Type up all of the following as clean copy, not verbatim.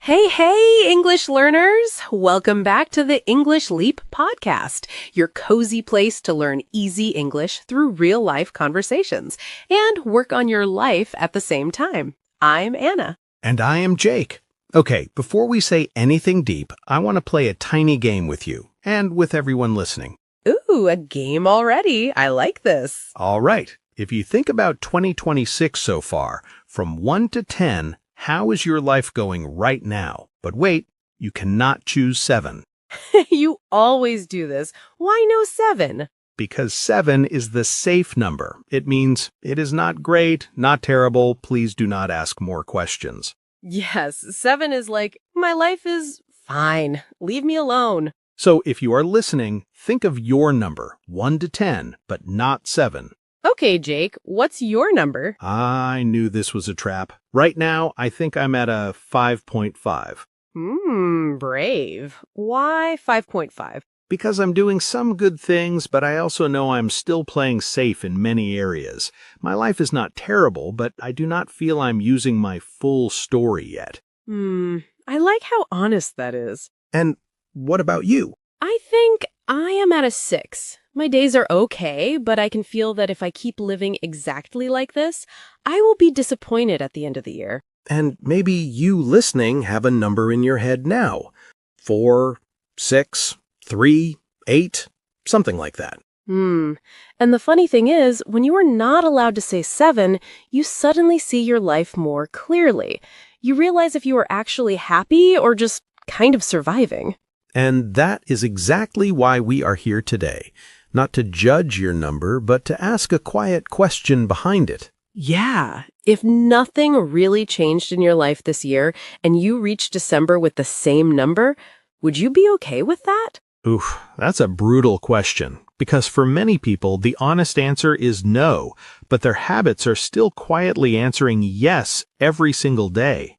Hey, hey, English learners! Welcome back to the English Leap podcast, your cozy place to learn easy English through real-life conversations and work on your life at the same time. I'm Anna. And I am Jake. Okay, before we say anything deep, I want to play a tiny game with you and with everyone listening. Ooh, a game already. I like this. All right, if you think about 2026 so far, from 1 to 10, how is your life going right now? But wait, you cannot choose 7. You always do this. Why no 7? Because 7 is the safe number. It means it is not great, not terrible, please do not ask more questions. Yes, 7 is like, my life is fine. Leave me alone. So if you are listening, think of your number, 1 to 10, but not 7. Okay, Jake, what's your number? I knew this was a trap. Right now, I think I'm at a 5.5. Brave. Why 5.5? Because I'm doing some good things, but I also know I'm still playing safe in many areas. My life is not terrible, but I do not feel I'm using my full story yet. I like how honest that is. And what about you? I think I am at a 6. My days are okay, but I can feel that if I keep living exactly like this, I will be disappointed at the end of the year. And maybe you listening have a number in your head now. 4, 6, 3, 8, something like that. And the funny thing is, when you are not allowed to say 7, you suddenly see your life more clearly. You realize if you are actually happy or just kind of surviving. And that is exactly why we are here today. Not to judge your number, but to ask a quiet question behind it. Yeah, if nothing really changed in your life this year and you reached December with the same number, would you be okay with that? Oof, that's a brutal question. Because for many people, the honest answer is no, but their habits are still quietly answering yes every single day.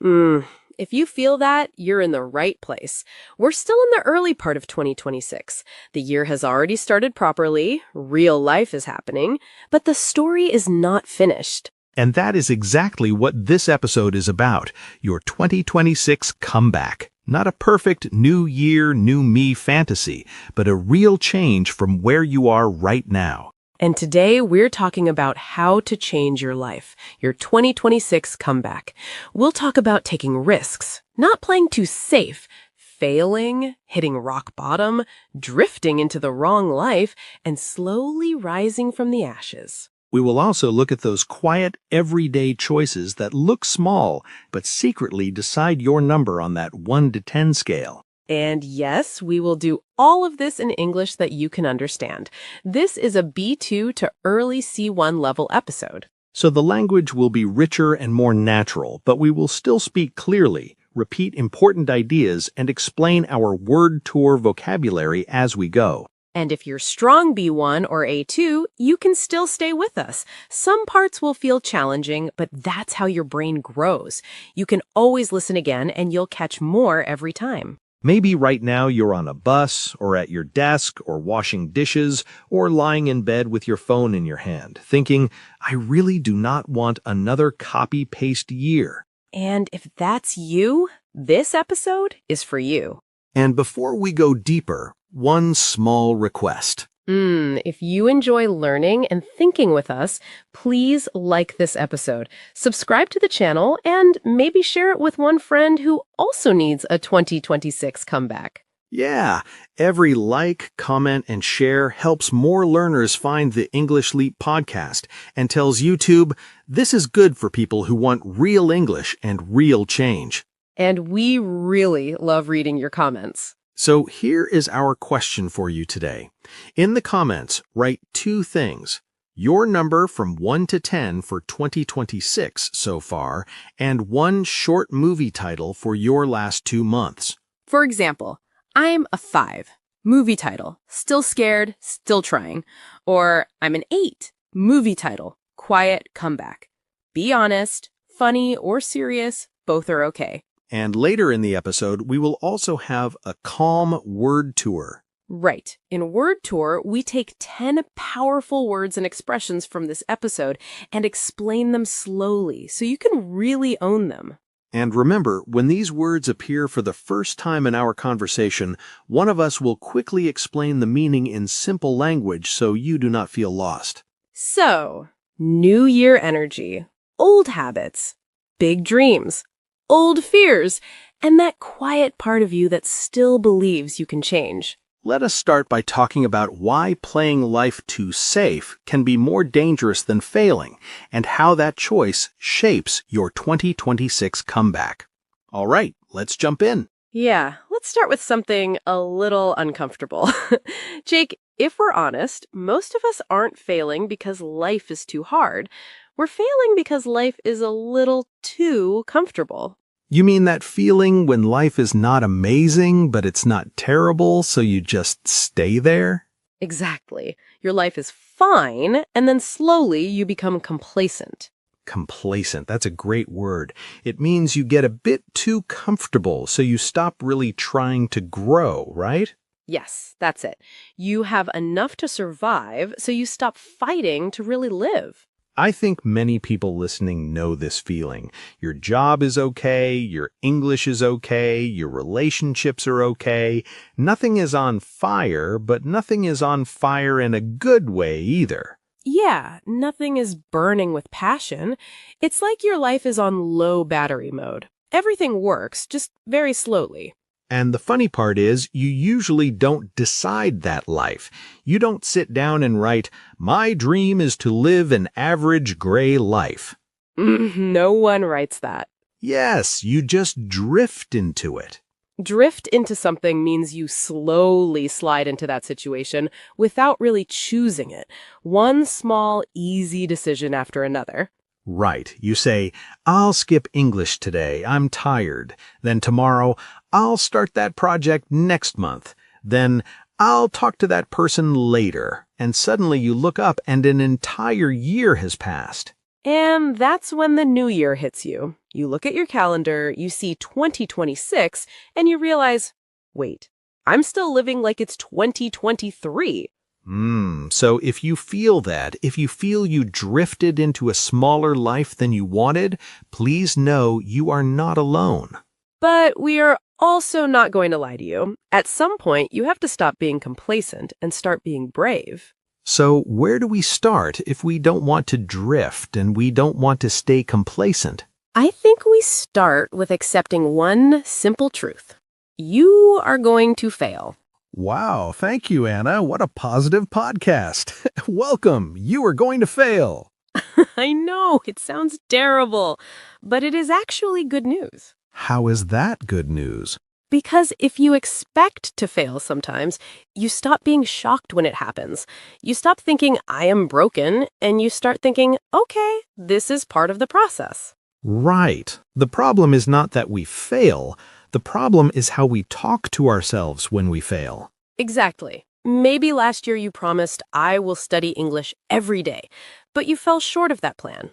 If you feel that, you're in the right place. We're still in the early part of 2026. The year has already started properly, real life is happening, but the story is not finished. And that is exactly what this episode is about, your 2026 comeback. Not a perfect new year, new me fantasy, but a real change from where you are right now. And today, we're talking about how to change your life, your 2026 comeback. We'll talk about taking risks, not playing too safe, failing, hitting rock bottom, drifting into the wrong life, and slowly rising from the ashes. We will also look at those quiet, everyday choices that look small, but secretly decide your number on that 1 to 10 scale. And yes, we will do all of this in English that you can understand. This is a B2 to early C1 level episode. So the language will be richer and more natural, but we will still speak clearly, repeat important ideas, and explain our word tour vocabulary as we go. And if you're strong B1 or A2, you can still stay with us. Some parts will feel challenging, but that's how your brain grows. You can always listen again, and you'll catch more every time. Maybe right now you're on a bus, or at your desk, or washing dishes, or lying in bed with your phone in your hand, thinking, I really do not want another copy-paste year. And if that's you, this episode is for you. And before we go deeper, one small request. If you enjoy learning and thinking with us, please like this episode, subscribe to the channel, and maybe share it with one friend who also needs a 2026 comeback. Yeah, every like, comment, and share helps more learners find the English Leap podcast and tells YouTube this is good for people who want real English and real change. And we really love reading your comments. So here is our question for you today. In the comments, write 2 things. Your number from 1 to 10 for 2026 so far, and one short movie title for your last 2 months. For example, I'm a 5. Movie title, Still Scared, Still Trying. Or I'm an 8. Movie title, Quiet Comeback. Be honest, funny, or serious, both are okay. And later in the episode, we will also have a calm word tour. Right. In Word Tour, we take 10 powerful words and expressions from this episode and explain them slowly so you can really own them. And remember, when these words appear for the first time in our conversation, one of us will quickly explain the meaning in simple language so you do not feel lost. So, New Year energy, old habits, big dreams, old fears, and that quiet part of you that still believes you can change. Let us start by talking about why playing life too safe can be more dangerous than failing, and how that choice shapes your 2026 comeback. All right, let's jump in. Yeah, let's start with something a little uncomfortable. Jake, if we're honest, most of us aren't failing because life is too hard. We're failing because life is a little too comfortable. You mean that feeling when life is not amazing, but it's not terrible, so you just stay there? Exactly. Your life is fine, and then slowly you become complacent. Complacent, that's a great word. It means you get a bit too comfortable, so you stop really trying to grow, right? Yes, that's it. You have enough to survive, so you stop fighting to really live. I think many people listening know this feeling. Your job is okay, your English is okay, your relationships are okay. Nothing is on fire, but nothing is on fire in a good way either. Yeah, nothing is burning with passion. It's like your life is on low battery mode. Everything works, just very slowly. And the funny part is, you usually don't decide that life. You don't sit down and write, "My dream is to live an average gray life." No one writes that. Yes, you just drift into it. Drift into something means you slowly slide into that situation without really choosing it. One small, easy decision after another. Right. You say, "I'll skip English today. I'm tired." Then tomorrow, "I'll start that project next month." Then, "I'll talk to that person later." And suddenly you look up and an entire year has passed. And that's when the new year hits you. You look at your calendar, you see 2026, and you realize, wait, I'm still living like it's 2023. So if you feel that, if you feel you drifted into a smaller life than you wanted, please know you are not alone. But we are also not going to lie to you. At some point, you have to stop being complacent and start being brave. So where do we start if we don't want to drift and we don't want to stay complacent? I think we start with accepting one simple truth. You are going to fail. Wow, thank you, Anna. What a positive podcast. Welcome. You are going to fail. I know, it sounds terrible, but it is actually good news. How is that good news? Because if you expect to fail sometimes, you stop being shocked when it happens. You stop thinking, I am broken, and you start thinking, okay, this is part of the process. Right. The problem is not that we fail. The problem is how we talk to ourselves when we fail. Exactly. Maybe last year you promised, I will study English every day, but you fell short of that plan.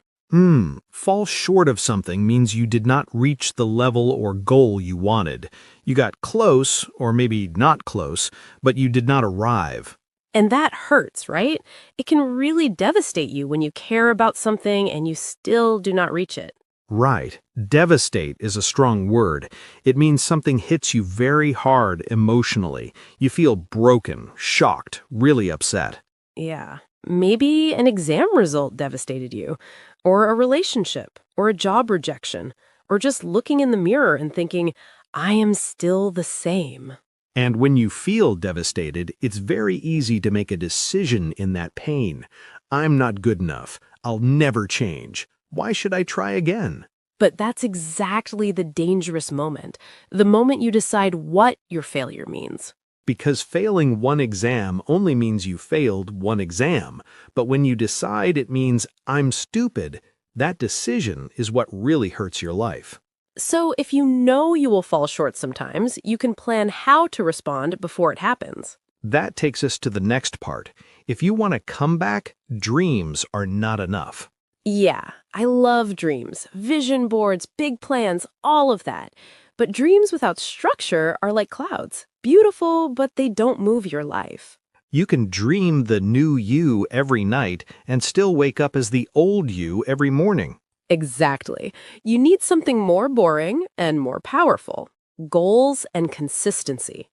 Fall short of something means you did not reach the level or goal you wanted. You got close, or maybe not close, but you did not arrive. And that hurts, right? It can really devastate you when you care about something and you still do not reach it. Right. Devastate is a strong word. It means something hits you very hard emotionally. You feel broken, shocked, really upset. Yeah. Maybe an exam result devastated you, or a relationship, or a job rejection, or just looking in the mirror and thinking, I am still the same. And when you feel devastated, it's very easy to make a decision in that pain. I'm not good enough. I'll never change. Why should I try again? But that's exactly the dangerous moment, the moment you decide what your failure means. Because failing one exam only means you failed one exam. But when you decide it means I'm stupid, that decision is what really hurts your life. So if you know you will fall short sometimes, you can plan how to respond before it happens. That takes us to the next part. If you want a comeback, dreams are not enough. Yeah, I love dreams, vision boards, big plans, all of that. But dreams without structure are like clouds. Beautiful, but they don't move your life. You can dream the new you every night and still wake up as the old you every morning. Exactly. You need something more boring and more powerful. Goals and consistency.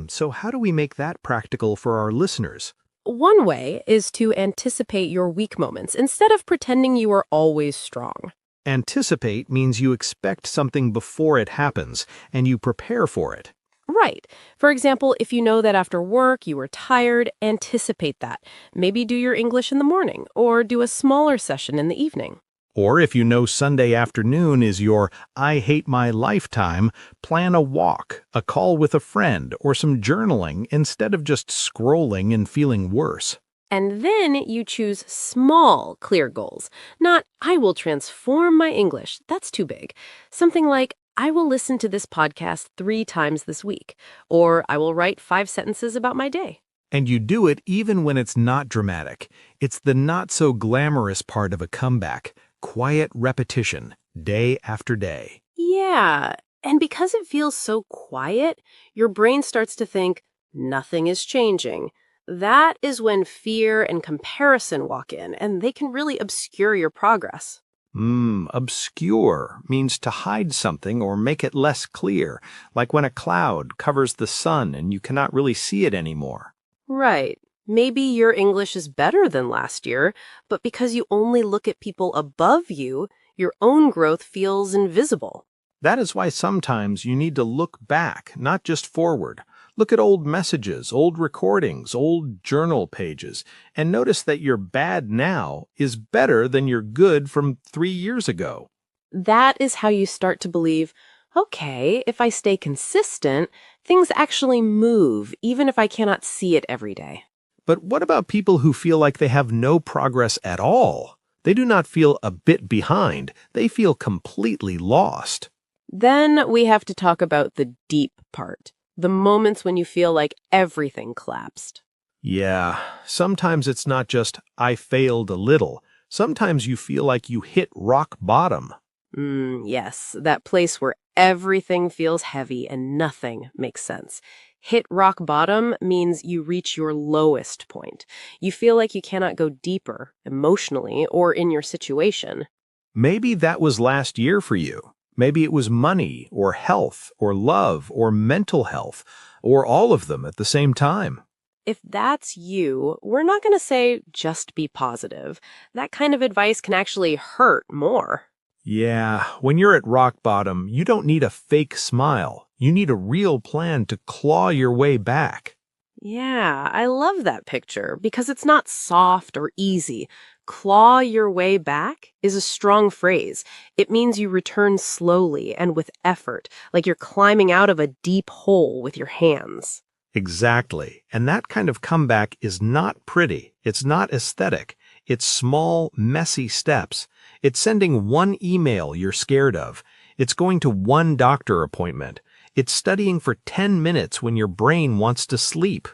So how do we make that practical for our listeners? One way is to anticipate your weak moments instead of pretending you are always strong. Anticipate means you expect something before it happens, and you prepare for it. Right. For example, if you know that after work you are tired, anticipate that. Maybe do your English in the morning or do a smaller session in the evening. Or if you know Sunday afternoon is your I hate my lifetime, plan a walk, a call with a friend, or some journaling instead of just scrolling and feeling worse. And then you choose small, clear goals. Not, I will transform my English. That's too big. Something like, I will listen to this podcast 3 times this week. Or I will write 5 sentences about my day. And you do it even when it's not dramatic. It's the not so glamorous part of a comeback. Quiet repetition, day after day. Yeah. And because it feels so quiet, your brain starts to think, nothing is changing. That is when fear and comparison walk in, and they can really obscure your progress. Obscure means to hide something or make it less clear, like when a cloud covers the sun and you cannot really see it anymore. Right. Maybe your English is better than last year, but because you only look at people above you, your own growth feels invisible. That is why sometimes you need to look back, not just forward. Look at old messages, old recordings, old journal pages, and notice that your bad now is better than your good from 3 years ago. That is how you start to believe, okay, if I stay consistent, things actually move, even if I cannot see it every day. But what about people who feel like they have no progress at all? They do not feel a bit behind. They feel completely lost. Then we have to talk about the deep part, the moments when you feel like everything collapsed. Yeah, sometimes it's not just, I failed a little. Sometimes you feel like you hit rock bottom. Yes, that place where everything feels heavy and nothing makes sense. Hit rock bottom means you reach your lowest point. You feel like you cannot go deeper, emotionally, or in your situation. Maybe that was last year for you. Maybe it was money, or health, or love, or mental health, or all of them at the same time. If that's you, we're not going to say just be positive. That kind of advice can actually hurt more. Yeah, when you're at rock bottom, you don't need a fake smile. You need a real plan to claw your way back. Yeah, I love that picture because it's not soft or easy. Claw your way back is a strong phrase. It means you return slowly and with effort, like you're climbing out of a deep hole with your hands. Exactly. And that kind of comeback is not pretty. It's not aesthetic. It's small, messy steps. It's sending one email you're scared of. It's going to one doctor appointment. It's studying for 10 minutes when your brain wants to sleep.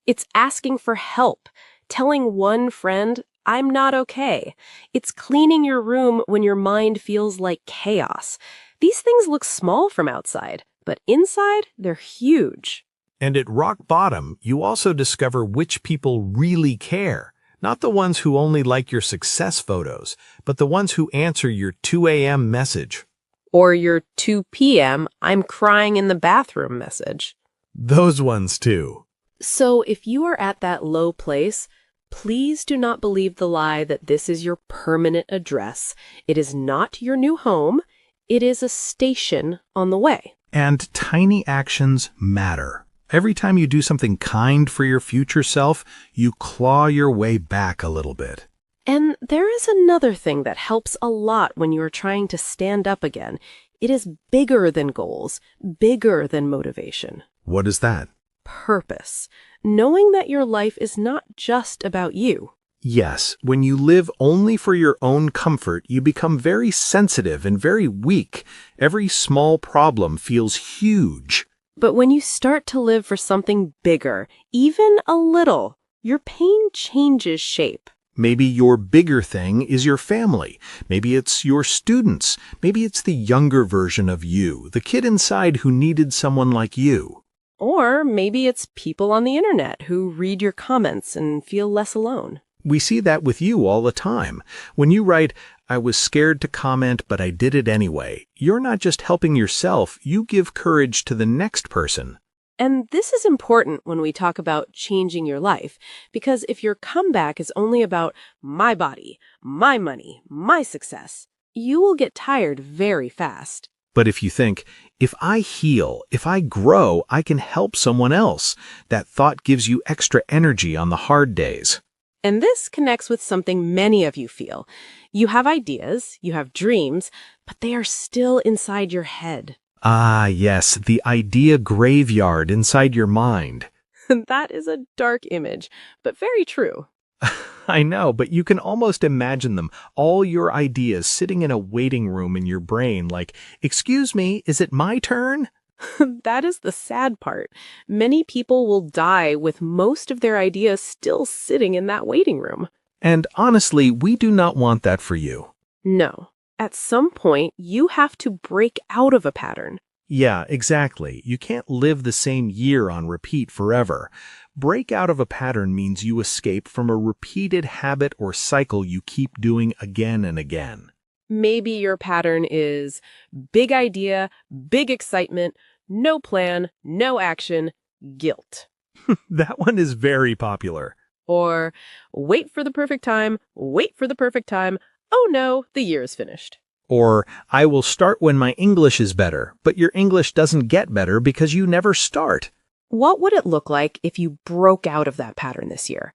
It's asking for help, telling one friend, I'm not okay. It's cleaning your room when your mind feels like chaos. These things look small from outside, but inside, they're huge. And at rock bottom, you also discover which people really care. Not the ones who only like your success photos, but the ones who answer your 2 a.m. message. Or your 2 p.m., I'm crying in the bathroom message. Those ones too. So if you are at that low place, please do not believe the lie that this is your permanent address. It is not your new home. It is a station on the way. And tiny actions matter. Every time you do something kind for your future self, you claw your way back a little bit. And there is another thing that helps a lot when you are trying to stand up again. It is bigger than goals, bigger than motivation. What is that? Purpose. Knowing that your life is not just about you. Yes, when you live only for your own comfort, you become very sensitive and very weak. Every small problem feels huge. But when you start to live for something bigger, even a little, your pain changes shape. Maybe your bigger thing is your family. Maybe it's your students. Maybe it's the younger version of you, the kid inside who needed someone like you. Or maybe it's people on the internet who read your comments and feel less alone. We see that with you all the time. When you write, "I was scared to comment, but I did it anyway," you're not just helping yourself, you give courage to the next person. And this is important when we talk about changing your life, because if your comeback is only about my body, my money, my success, you will get tired very fast. But if you think, if I heal, if I grow, I can help someone else, that thought gives you extra energy on the hard days. And this connects with something many of you feel. You have ideas, you have dreams, but they are still inside your head. Ah, yes, the idea graveyard inside your mind. That is a dark image, but very true. I know, but you can almost imagine them, all your ideas sitting in a waiting room in your brain like, "Excuse me, is it my turn?" That is the sad part. Many people will die with most of their ideas still sitting in that waiting room. And honestly, we do not want that for you. No. At some point, you have to break out of a pattern. Yeah, exactly. You can't live the same year on repeat forever. Break out of a pattern means you escape from a repeated habit or cycle you keep doing again and again. Maybe your pattern is big idea, big excitement, no plan, no action, guilt. That one is very popular. Or wait for the perfect time, wait for the perfect time. Oh no, the year is finished. Or, "I will start when my English is better," but your English doesn't get better because you never start. What would it look like if you broke out of that pattern this year?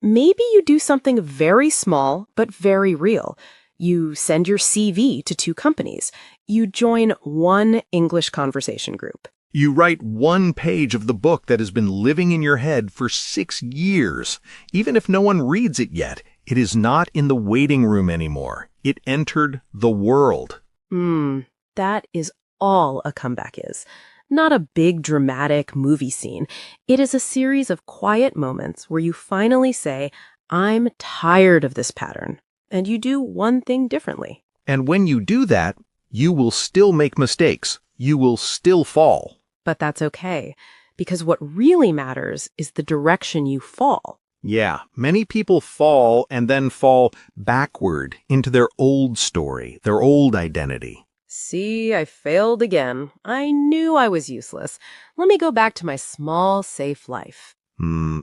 Maybe you do something very small but very real. You send your CV to 2 companies. You join one English conversation group. You write one page of the book that has been living in your head for 6 years. Even if no one reads it yet, it is not in the waiting room anymore. It entered the world. That is all a comeback is. Not a big dramatic movie scene. It is a series of quiet moments where you finally say, "I'm tired of this pattern." And you do one thing differently. And when you do that, you will still make mistakes. You will still fall. But that's okay, because what really matters is the direction you fall. Yeah, many people fall and then fall backward into their old story, their old identity. See, I failed again. I knew I was useless. Let me go back to my small, safe life.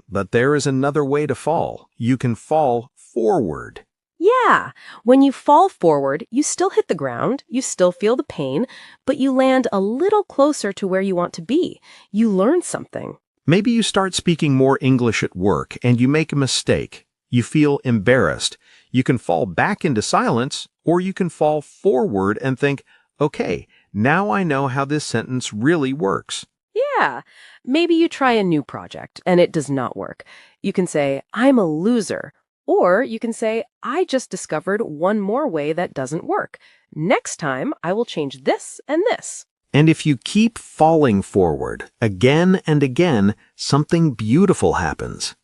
But there is another way to fall. You can fall forward. Yeah, when you fall forward, you still hit the ground, you still feel the pain, but you land a little closer to where you want to be. You learn something. Maybe you start speaking more English at work and you make a mistake. You feel embarrassed. You can fall back into silence, or you can fall forward and think, "Okay, now I know how this sentence really works." Yeah, maybe you try a new project and it does not work. You can say, "I'm a loser." Or you can say, "I just discovered one more way that doesn't work. Next time, I will change this and this." And if you keep falling forward again and again, something beautiful happens.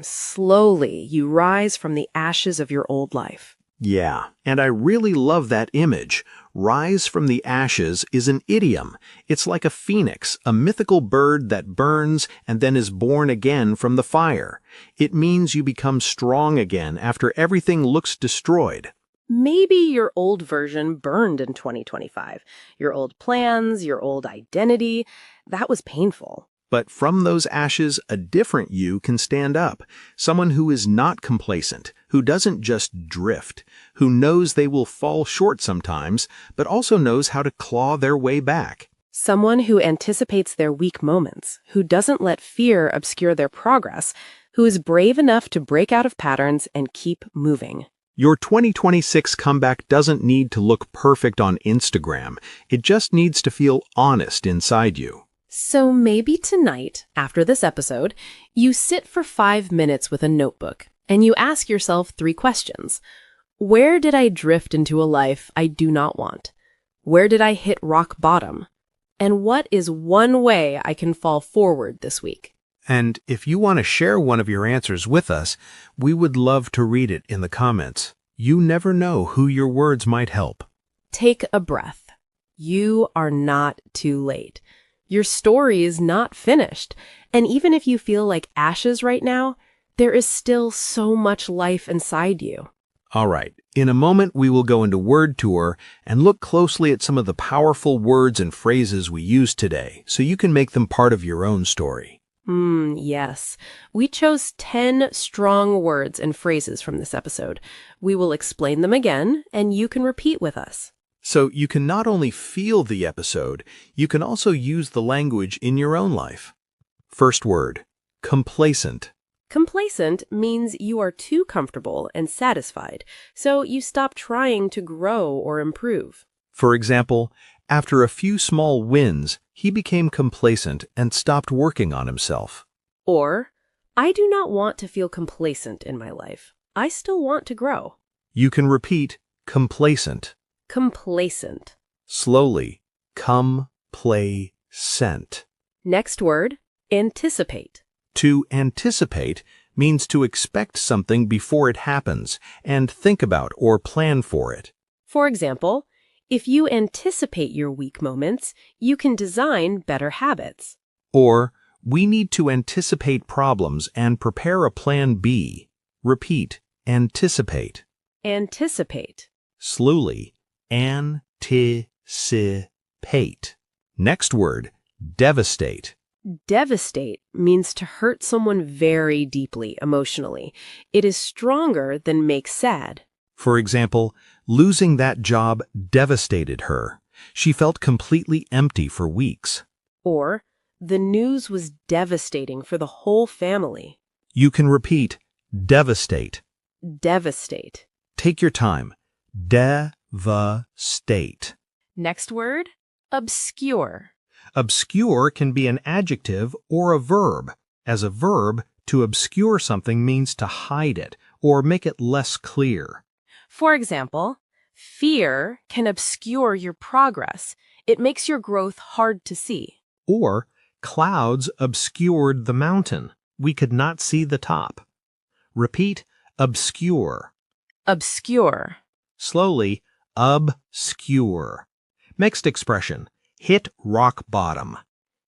Slowly, you rise from the ashes of your old life. Yeah, and I really love that image. Rise from the ashes is an idiom. It's like a phoenix, a mythical bird that burns and then is born again from the fire. It means you become strong again after everything looks destroyed. Maybe your old version burned in 2025. Your old plans, your old identity. That was painful. But from those ashes, a different you can stand up. Someone who is not complacent, who doesn't just drift, who knows they will fall short sometimes, but also knows how to claw their way back. Someone who anticipates their weak moments, who doesn't let fear obscure their progress, who is brave enough to break out of patterns and keep moving. Your 2026 comeback doesn't need to look perfect on Instagram. It just needs to feel honest inside you. So maybe tonight, after this episode, you sit for 5 minutes with a notebook and you ask yourself 3 questions. Where did I drift into a life I do not want? Where did I hit rock bottom? And what is one way I can fall forward this week? And if you want to share one of your answers with us, we would love to read it in the comments. You never know who your words might help. Take a breath. You are not too late. Your story is not finished. And even if you feel like ashes right now, there is still so much life inside you. All right, in a moment we will go into word tour and look closely at some of the powerful words and phrases we use today so you can make them part of your own story. Yes. We chose 10 strong words and phrases from this episode. We will explain them again, and you can repeat with us. So you can not only feel the episode, you can also use the language in your own life. First word, complacent. Complacent means you are too comfortable and satisfied, so you stop trying to grow or improve. For example, after a few small wins, he became complacent and stopped working on himself. Or, I do not want to feel complacent in my life. I still want to grow. You can repeat complacent. Complacent. Slowly, come-play-cent. Next word, anticipate. To anticipate means to expect something before it happens and think about or plan for it. For example, if you anticipate your weak moments, you can design better habits. Or, we need to anticipate problems and prepare a plan B. Repeat, anticipate. Anticipate. Slowly, anticipate. Next word, devastate. Devastate means to hurt someone very deeply emotionally. It is stronger than make sad. For example, losing that job devastated her. She felt completely empty for weeks. Or, the news was devastating for the whole family. You can repeat, devastate. Devastate. Take your time. Devastate. Next word, obscure. Obscure can be an adjective or a verb. As a verb, to obscure something means to hide it or make it less clear. For example, fear can obscure your progress. It makes your growth hard to see. Or, clouds obscured the mountain. We could not see the top. Repeat, obscure. Obscure. Slowly, obscure. Next expression, hit rock bottom.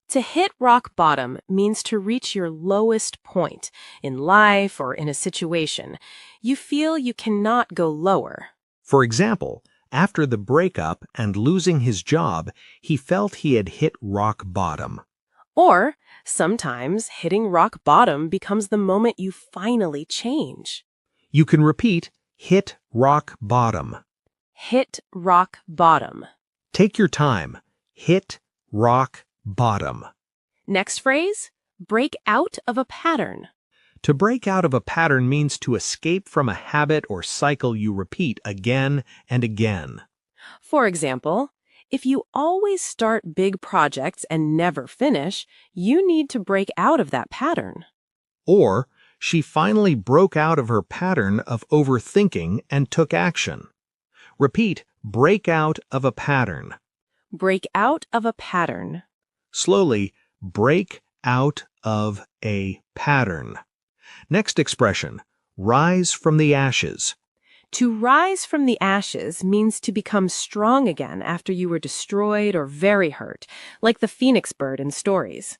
To hit rock bottom means to reach your lowest point in life or in a situation. You feel you cannot go lower. For example, after the breakup and losing his job, he felt he had hit rock bottom. Or, sometimes hitting rock bottom becomes the moment you finally change. You can repeat, hit rock bottom. Hit rock bottom. Take your time. Hit rock bottom. Next phrase, break out of a pattern. To break out of a pattern means to escape from a habit or cycle you repeat again and again. For example, if you always start big projects and never finish, you need to break out of that pattern. Or, she finally broke out of her pattern of overthinking and took action. Repeat, break out of a pattern. Break out of a pattern. Slowly, break out of a pattern. Next expression, rise from the ashes. To rise from the ashes means to become strong again after you were destroyed or very hurt, like the phoenix bird in stories.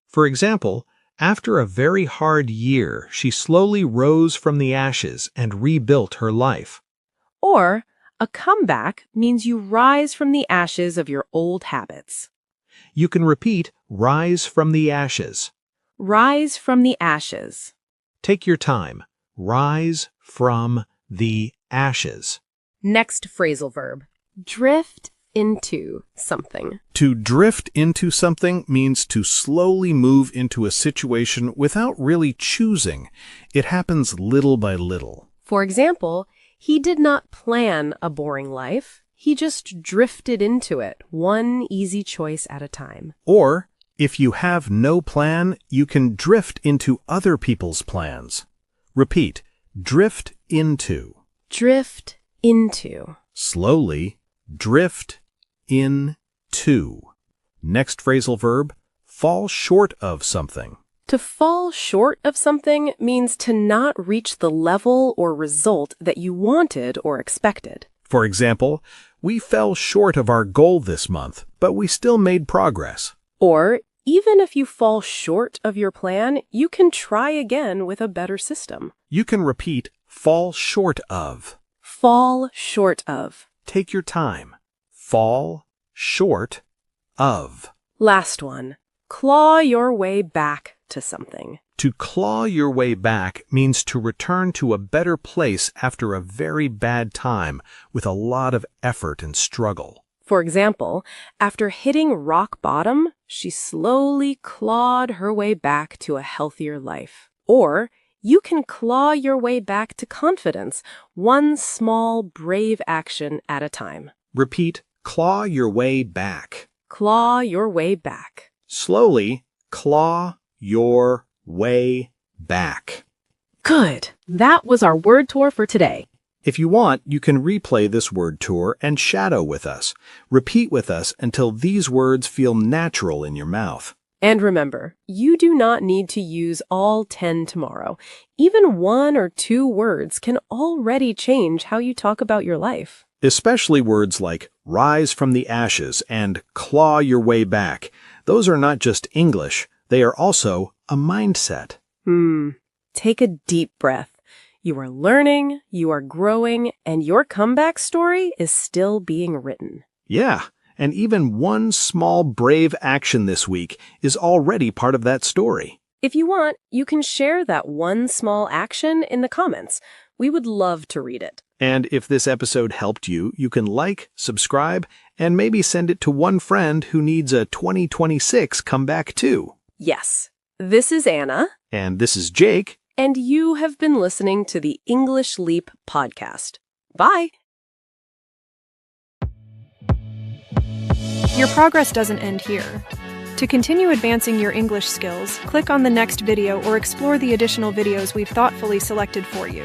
For example, after a very hard year, she slowly rose from the ashes and rebuilt her life. Or, a comeback means you rise from the ashes of your old habits. You can repeat, rise from the ashes. Rise from the ashes. Take your time. Rise from the ashes. Next phrasal verb, drift into something. To drift into something means to slowly move into a situation without really choosing. It happens little by little. For example, he did not plan a boring life. He just drifted into it, one easy choice at a time. Or, if you have no plan, you can drift into other people's plans. Repeat, drift into. Drift into. Slowly, drift into. Next phrasal verb, fall short of something. To fall short of something means to not reach the level or result that you wanted or expected. For example, we fell short of our goal this month, but we still made progress. Or, even if you fall short of your plan, you can try again with a better system. You can repeat fall short of. Fall short of. Take your time. Fall short of. Last one. Claw your way back to something. To claw your way back means to return to a better place after a very bad time with a lot of effort and struggle. For example, after hitting rock bottom, she slowly clawed her way back to a healthier life. Or you can claw your way back to confidence, one small, brave action at a time. Repeat, claw your way back. Claw your way back. Slowly, claw your way back. Good. That was our word tour for today. If you want, you can replay this word tour and shadow with us. Repeat with us until these words feel natural in your mouth. And remember, you do not need to use all 10 tomorrow. Even 1 or 2 words can already change how you talk about your life. Especially words like rise from the ashes and claw your way back. Those are not just English, they are also a mindset. Take a deep breath. You are learning, you are growing, and your comeback story is still being written. Yeah, and even one small brave action this week is already part of that story. If you want, you can share that one small action in the comments. We would love to read it. And if this episode helped you, you can like, subscribe, and maybe send it to one friend who needs a 2026 comeback too. Yes. This is Anna. And this is Jake. And you have been listening to the English Leap podcast. Bye. Your progress doesn't end here. To continue advancing your English skills, click on the next video or explore the additional videos we've thoughtfully selected for you.